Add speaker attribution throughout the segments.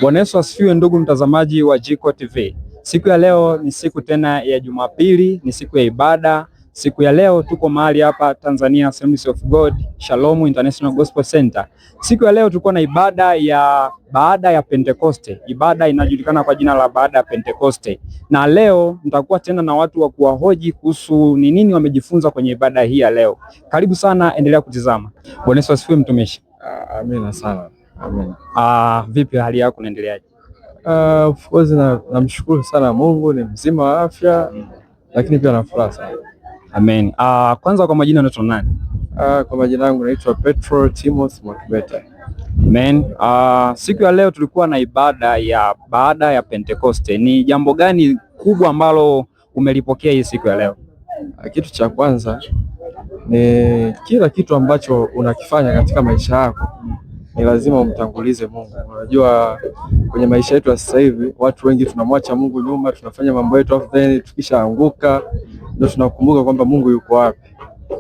Speaker 1: Bwana Yesu asifiwe, ndugu mtazamaji wa Jiko TV. Siku ya leo ni siku tena ya Jumapili, ni siku ya ibada. Siku ya leo tuko mahali hapa Tanzania Assemblies of God Shalom International Gospel Center. Siku ya leo tuko na ibada ya baada ya Pentekoste. Ibada inajulikana kwa jina la baada ya Pentekoste. Na leo nitakuwa tena na watu wa kuwahoji kuhusu ni nini wamejifunza kwenye ibada hii ya leo. Karibu sana, endelea kutizama. Bwana Yesu asifiwe mtumishi.
Speaker 2: Amina sana. Amina.
Speaker 1: Vipi hali yako, unaendeleaje?
Speaker 2: Of course namshukuru sana Mungu, ni mzima wa afya, lakini pia na furaha sana.
Speaker 1: Amen. Kwanza kwa majina unaitwa nani?
Speaker 2: Kwa majina yangu naitwa Petro Timothy Mwakibeta.
Speaker 1: Amen. Siku ya leo tulikuwa na ibada ya baada ya Pentekoste. Ni jambo gani kubwa ambalo umelipokea hii siku ya leo?
Speaker 2: Kitu cha kwanza ni kila kitu ambacho unakifanya katika maisha yako ni lazima umtangulize Mungu. Unajua kwenye maisha yetu sasa hivi watu wengi tunamwacha Mungu nyuma, tunafanya mambo yetu afu then tukishaanguka ndio tunakumbuka kwamba Mungu yuko wapi.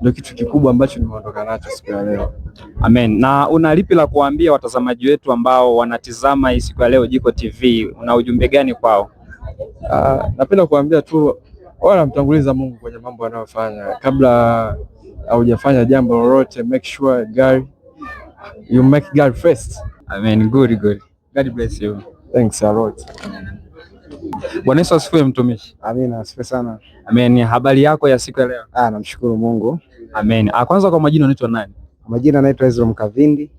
Speaker 2: Ndio kitu kikubwa ambacho nimeondoka nacho siku ya leo.
Speaker 1: Amen. Na una lipi la kuambia watazamaji wetu ambao wanatizama hii siku ya leo Jiko TV? Una ujumbe gani kwao?
Speaker 2: Napenda kuambia tu wanamtanguliza Mungu kwenye mambo wanayofanya. Kabla haujafanya jambo lolote, make sure you make God first.
Speaker 1: Amen. Good. God bless you.
Speaker 2: Thanks a lot.
Speaker 1: Bwana Yesu asifiwe mtumishi.
Speaker 3: Amina, asifiwe sana.
Speaker 1: Amen. Habari yako ya siku ya leo?
Speaker 3: Namshukuru Mungu.
Speaker 1: Amen. Kwanza kwa majina unaitwa nani?
Speaker 3: Majina naitwa Ezra Mkavindi,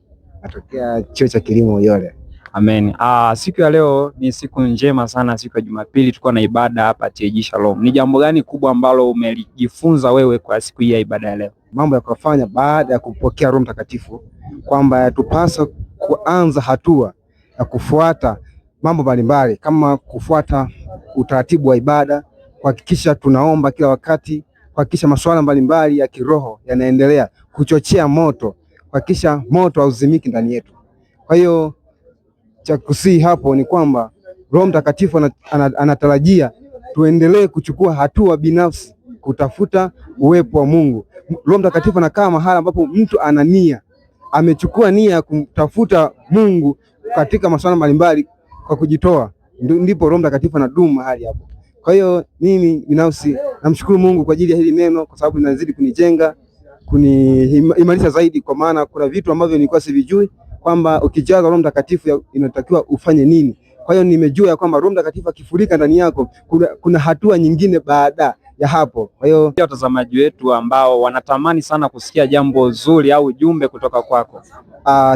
Speaker 3: natokea chuo cha kilimo Uyole.
Speaker 1: Amen. Siku ya leo ni siku njema sana, siku ya Jumapili, tuko na ibada hapa TAG Shalom. Ni jambo gani kubwa ambalo umelijifunza wewe kwa siku hii ya ibada ya leo?
Speaker 3: Mambo ya kufanya baada ya kupokea Roho Mtakatifu, kwamba yatupasa kuanza hatua ya kufuata mambo mbalimbali, kama kufuata utaratibu wa ibada, kuhakikisha tunaomba kila wakati, kuhakikisha masuala mbalimbali ya kiroho yanaendelea, kuchochea moto, kuhakikisha moto hauzimiki ndani yetu. Kwa hiyo cha kusihi hapo ni kwamba Roho Mtakatifu anatarajia tuendelee kuchukua hatua binafsi kutafuta uwepo wa Mungu. Roho Mtakatifu anakaa mahali ambapo mtu ana nia, amechukua nia ya kumtafuta Mungu katika masuala mbalimbali kwa kujitoa, ndipo Roho Mtakatifu anadumu mahali hapo. Kwa hiyo mimi binafsi namshukuru Mungu kwa ajili ya hili neno, kwa sababu linazidi kunijenga, kuniimarisha zaidi, kwa maana kuna vitu ambavyo nilikuwa sivijui kwamba ukijaza Roho Mtakatifu inatakiwa ufanye nini. Kwa hiyo nimejua ya kwamba Roho Mtakatifu akifurika ndani yako kuna hatua nyingine baada ya hapo. Kwa hiyo
Speaker 1: watazamaji wetu ambao wanatamani sana kusikia jambo zuri au ujumbe kutoka kwako,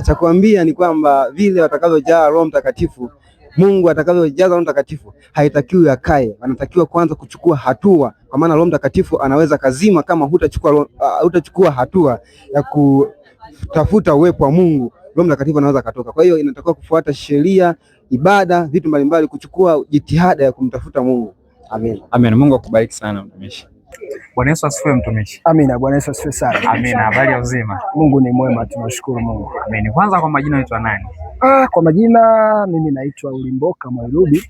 Speaker 3: cha kuambia ni kwamba vile watakavyojaa Roho Mtakatifu, Mungu atakavyojaza Roho Mtakatifu, haitakiwi akae, anatakiwa kwanza kuchukua hatua, kwa maana Roho Mtakatifu anaweza kazima kama hutachukua hatua ya kutafuta uwepo wa Mungu. Roho Mtakatifu anaweza katoka. Kwa hiyo inatakiwa kufuata sheria, ibada, vitu mbalimbali, kuchukua jitihada ya kumtafuta Mungu. Amen.
Speaker 1: Amen. Mungu akubariki sana mtumishi.
Speaker 4: Bwana Yesu asifiwe mtumishi.
Speaker 5: Amina. Bwana Yesu asifiwe sana.
Speaker 4: Amina. Habari ya uzima?
Speaker 5: Mungu ni mwema, tunashukuru Mungu.
Speaker 4: Amen. Kwanza kwa majina unaitwa nani?
Speaker 5: Kwa majina mimi naitwa Ulimboka Mwairubi.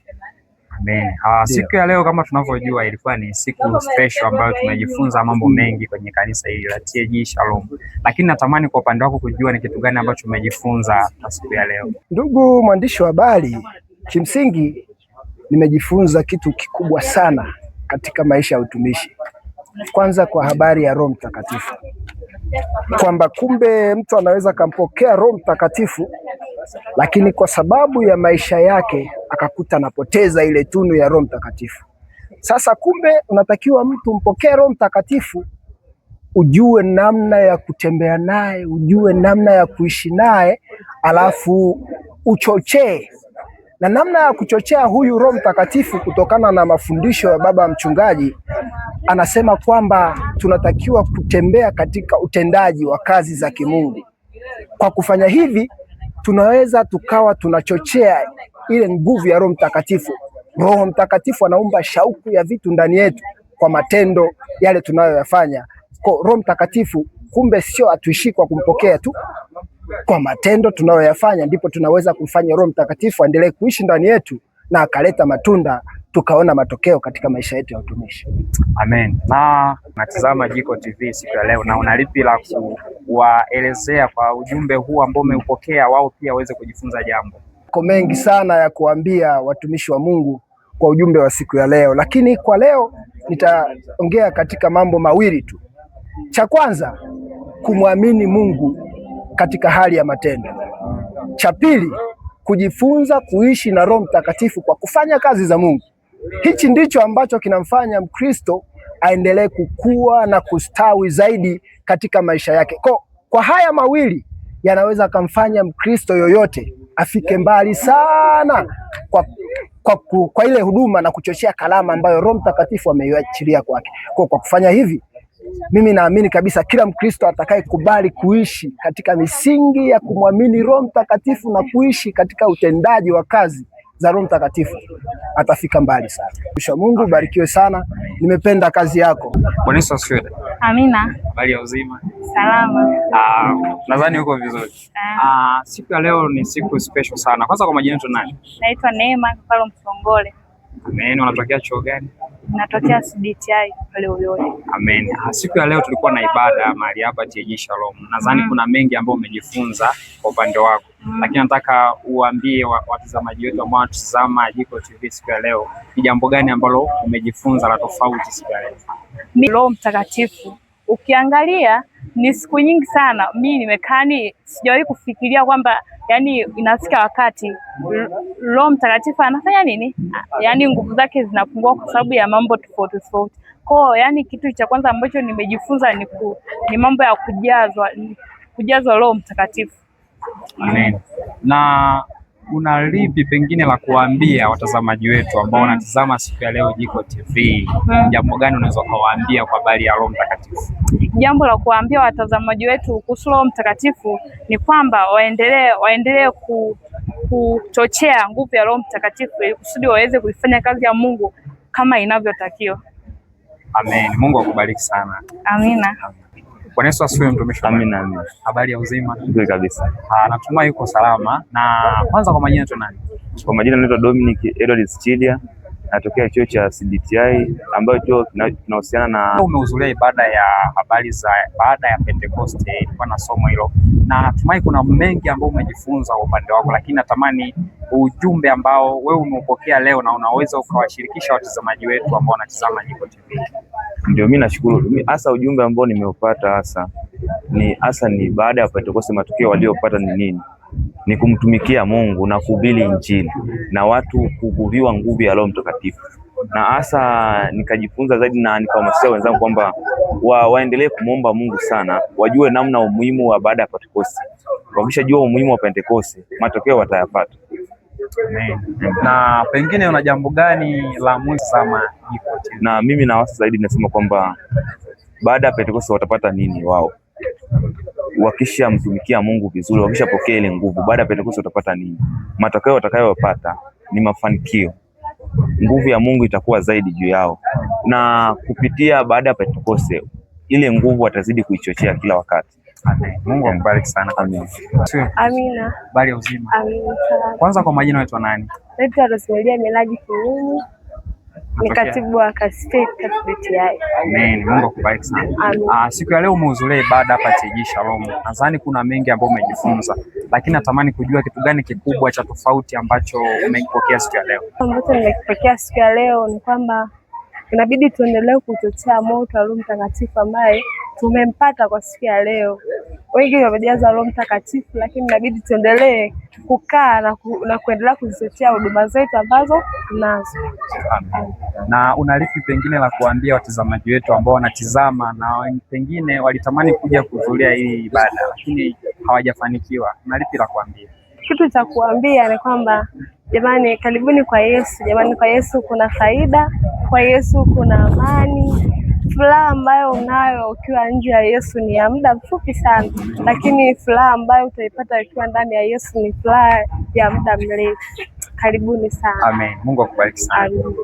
Speaker 4: Amen. Siku ya leo kama tunavyojua ilikuwa ni siku special ambayo tumejifunza mambo mengi kwenye kanisa hili la TAG Shalom. Lakini natamani kwa upande wako kujua ni kitu gani ambacho umejifunza kwa siku ya leo.
Speaker 5: Ndugu mwandishi wa habari, kimsingi nimejifunza kitu kikubwa sana katika maisha ya utumishi. Kwanza kwa habari ya Roho Mtakatifu, kwamba kumbe mtu anaweza kampokea Roho Mtakatifu, lakini kwa sababu ya maisha yake akakuta anapoteza ile tunu ya Roho Mtakatifu. Sasa kumbe unatakiwa mtu mpokee Roho Mtakatifu, ujue namna ya kutembea naye, ujue namna ya kuishi naye, alafu uchochee. Na namna ya kuchochea huyu Roho Mtakatifu, kutokana na mafundisho ya baba mchungaji, anasema kwamba tunatakiwa kutembea katika utendaji wa kazi za kimungu. Kwa kufanya hivi tunaweza tukawa tunachochea ile nguvu ya Roho Mtakatifu. Roho Mtakatifu anaumba shauku ya vitu ndani yetu kwa matendo yale tunayoyafanya. Kwa Roho Mtakatifu kumbe sio atuishi kwa kumpokea tu, kwa matendo tunayoyafanya ndipo tunaweza kumfanya Roho Mtakatifu aendelee kuishi ndani yetu na akaleta matunda, tukaona matokeo katika maisha yetu ya utumishi.
Speaker 4: Amen. Na natazama Jiko TV siku ya leo, na unalipi la kuwaelezea kwa ujumbe huu ambao umeupokea, wao pia waweze kujifunza jambo?
Speaker 5: Kwa mengi sana ya kuambia watumishi wa Mungu kwa ujumbe wa siku ya leo, lakini kwa leo nitaongea katika mambo mawili tu. Cha kwanza, kumwamini Mungu katika hali ya matendo. Cha pili, kujifunza kuishi na Roho Mtakatifu kwa kufanya kazi za Mungu. Hichi ndicho ambacho kinamfanya Mkristo aendelee kukua na kustawi zaidi katika maisha yake. Kwa haya mawili yanaweza kumfanya Mkristo yoyote afike mbali sana kwa ile huduma na kuchochea kalama ambayo Roho Mtakatifu ameiachilia kwake. Kwa kufanya hivi, mimi naamini kabisa kila Mkristo atakayekubali kuishi katika misingi ya kumwamini Roho Mtakatifu na kuishi katika utendaji wa kazi za Roho Mtakatifu atafika mbali sana. Mungu barikiwe sana. Nimependa kazi yako.
Speaker 4: Bwana Yesu asifiwe.
Speaker 6: Amina.
Speaker 4: Habari ya uzima?
Speaker 6: Salama.
Speaker 4: Nadhani uko vizuri. Siku ya leo ni siku special sana. Kwanza kwa majina yetu nani?
Speaker 6: Naitwa Neema Kapalo Msongole.
Speaker 4: Amen. Unatokea chuo gani?
Speaker 6: Natokea CDTI pale Uyole.
Speaker 4: Amen. Siku ya leo tulikuwa na ibada mahali hapa TAG Shalom. Nadhani kuna mengi ambayo umejifunza kwa upande wako. Lakini nataka uambie watazamaji wetu ambao wanatazama Jiko TV siku ya leo, ni jambo gani ambalo umejifunza la tofauti siku ya leo?
Speaker 6: Roho Mtakatifu. Ukiangalia ni siku nyingi sana mimi nimekaa sijawahi kufikiria kwamba inafika wakati Roho Mtakatifu anafanya nini? Nguvu zake zinapungua kwa sababu ya mambo tofauti tofauti. Kitu cha kwanza ambacho nimejifunza ni mambo ya kujazwa Roho Mtakatifu.
Speaker 4: Amen. Na una lipi pengine la kuambia watazamaji wetu ambao wanatazama siku ya leo Jiko TV? Jambo gani unaweza kuwaambia kwa habari ya Roho Mtakatifu?
Speaker 6: Jambo la kuambia watazamaji wetu kuhusu Roho Mtakatifu ni kwamba waendelee kuchochea nguvu ya Roho Mtakatifu ili kusudi waweze kuifanya kazi ya Mungu kama inavyotakiwa.
Speaker 4: Amen. Mungu akubariki sana.
Speaker 6: Amina.
Speaker 4: Bwana Yesu asifiwe mtumishi.
Speaker 2: Amina, amina.
Speaker 4: Habari ya uzima?
Speaker 2: Nzuri kabisa.
Speaker 4: Natumai yuko salama. Na kwanza kwa majina tu nani?
Speaker 2: Kwa majina naitwa Dominic Edward Chilia, natokea chuo cha CDTI ambayo chuo kinahusiana na.
Speaker 4: Umehudhuria ibada ya habari za baada ya Pentecoste, ilikuwa na somo hilo, na natumai kuna mengi ambayo umejifunza kwa upande wako, lakini natamani ujumbe ambao wewe umeupokea leo na unaweza ukawashirikisha watazamaji wetu ambao wanatazama Jiko TV.
Speaker 2: Ndio, mimi nashukuru. Hasa ujumbe ambao nimeupata hasa ni baada ya Pentecoste, matokeo waliopata ni nini? Ni kumtumikia Mungu na kuhubiri Injili na watu kuhubiwa nguvu ya Roho Mtakatifu. Na hasa nikajifunza zaidi na nikawahamasisha wenzangu kwamba waendelee kumuomba Mungu sana, wajue namna umuhimu wa baada ya Pentecoste. Wakishajua umuhimu wa Pentecoste, matokeo watayapata.
Speaker 4: Na pengine una jambo gani la muhimu sana Jiko TV?
Speaker 2: Na mimi na wasa zaidi nasema kwamba baada ya Pentecoste watapata nini wao? Wakisha mtumikia Mungu vizuri, wakishapokea ile nguvu, baada ya Pentecoste utapata nini? Matokeo watakayopata ni mafanikio. Nguvu ya Mungu itakuwa zaidi juu yao, na kupitia baada ya Pentecoste ile nguvu watazidi kuichochea kila wakati.
Speaker 4: Amen. Mungu akubariki sana.
Speaker 2: Amen.
Speaker 6: Amina.
Speaker 4: Habari ya uzima?
Speaker 6: Amina.
Speaker 4: Kwanza kwa majina unaitwa nani?
Speaker 6: Naitwa Rosemary Melaji Kinyunyu. Ni katibu wa CDTI.
Speaker 4: Amen. Mungu akubariki sana. Siku ya leo umehudhuria ibada hapa TAG Shalom. Nadhani kuna mengi ambayo umejifunza, lakini natamani kujua kitu gani kikubwa cha tofauti ambacho umekipokea siku ya leo.
Speaker 6: Ambacho nimekipokea siku ya leo ni kwamba inabidi tuendelee kuchochea moto wa Roho Mtakatifu ambaye tumempata kwa siku ya leo. Wengi wamejaza Roho Mtakatifu, lakini inabidi tuendelee kukaa na kuendelea kuzichochea huduma zetu ambazo tunazo.
Speaker 4: Na unalipi pengine la kuambia watazamaji wetu ambao wanatizama na pengine walitamani kuja kuhudhuria hii ibada lakini hawajafanikiwa? Unalipi la kuambia?
Speaker 6: Kitu cha kuambia ni kwamba jamani, karibuni kwa Yesu. Jamani, kwa Yesu kuna faida, kwa Yesu kuna amani. Furaha ambayo unayo ukiwa nje ya Yesu ni ya muda mfupi sana, lakini furaha ambayo utaipata ukiwa ndani ya Yesu ni furaha ya muda mrefu. Karibuni sana.
Speaker 4: Amen. Mungu akubariki sana.
Speaker 6: Amen.